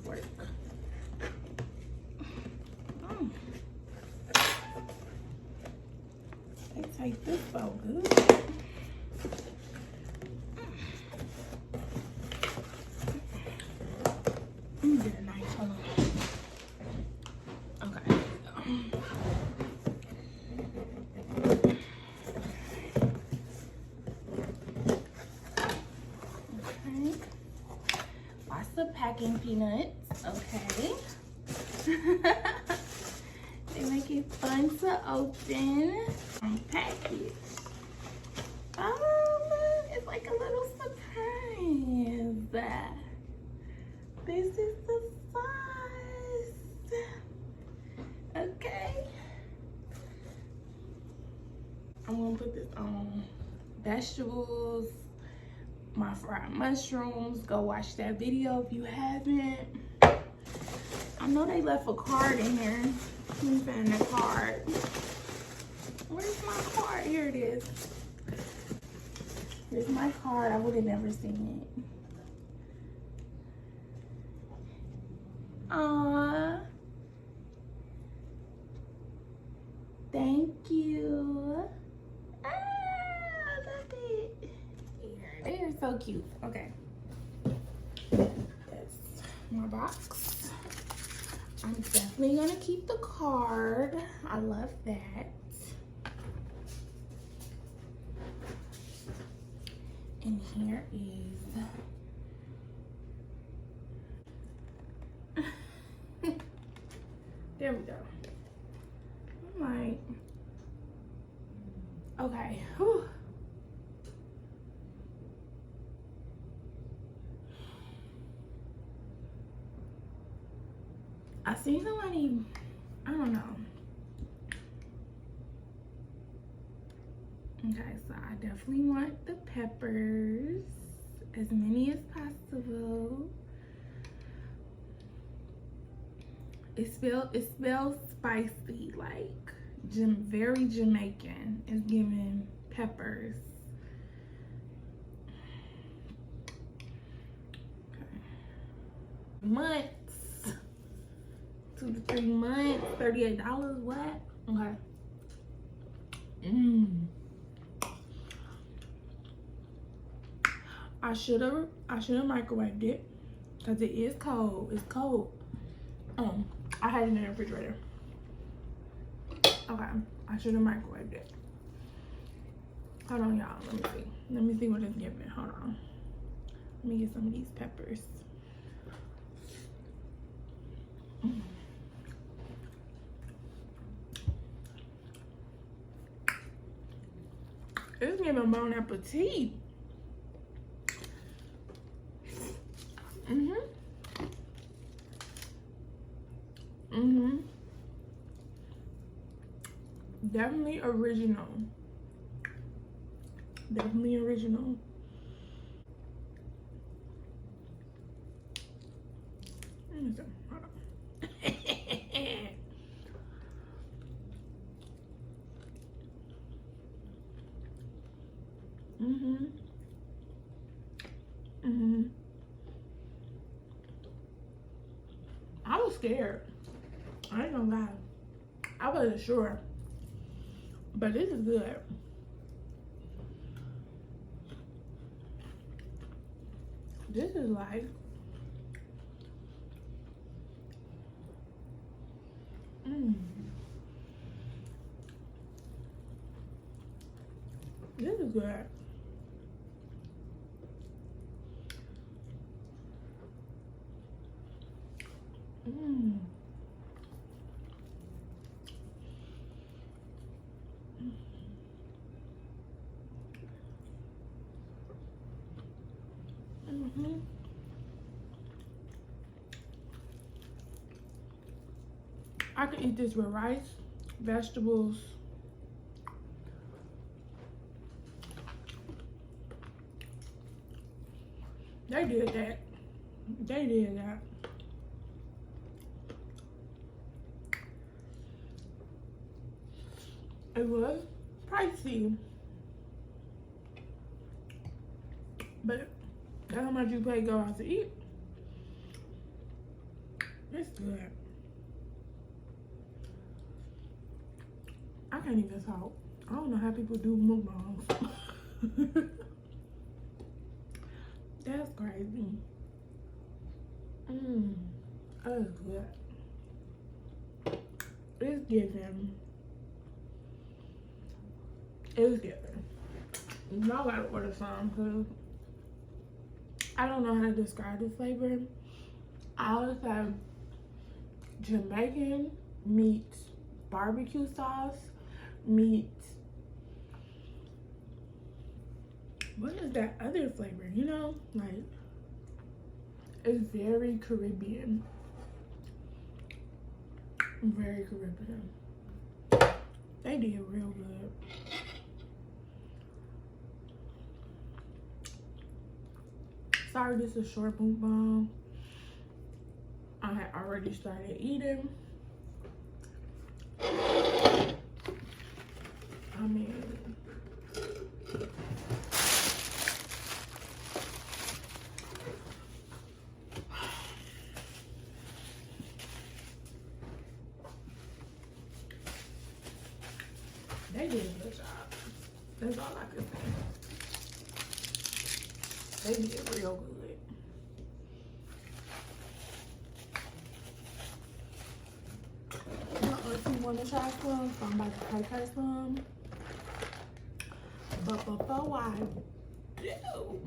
work. They take this so good. Let me get a knife. Hold on. Okay. Okay. Lots of packing peanuts. Okay. They make it fun to open. Package. Oh, look, it's like a little surprise. This is the sauce. Okay. I'm gonna put this on vegetables, my fried mushrooms. Go watch that video if you haven't. I know they left a card in here. Let me find the card. Where's my card? Here it is. Here's my card. I would have never seen it. Aww. Thank you. Ah, look it. Here, they're so cute. Okay. That's my box. I'm definitely gonna keep the card. I love that. And here is there we go. I'm like, okay. Whew. I seen somebody, I don't know. Okay, so I definitely want the peppers, as many as possible. It smells spicy, like very Jamaican. It's giving peppers. Okay. Months, 2 to 3 months, $38. What? Okay. I should have microwaved it because it is cold. It's cold. I had it in the refrigerator. Okay, I should have microwaved it. Hold on, y'all. Let me see. Let me see what it's giving. Hold on. Let me get some of these peppers. It's giving bon appetit. Definitely original. Definitely original. Hold on. I was scared. I ain't gonna lie. I wasn't sure. But this is good. This is like this is good. I could eat this with rice, vegetables. They did that. They did that. It was pricey, but that's how much you pay to go out to eat. It's good. I can't even talk. I don't know how people do mukbangs. That's crazy. That's good. It's giving. It's giving. Y'all gotta order some because I don't know how to describe the flavor. I always have Jamaican meets barbecue sauce meets, what is that other flavor? You know, like, it's very Caribbean. Very Caribbean. They did real good. Sorry, this is a short mukbang. I had already started eating. I mean, they did a good job. That's all I can say. They did real good. You want to try some? So I'm about to take her some. But before I do,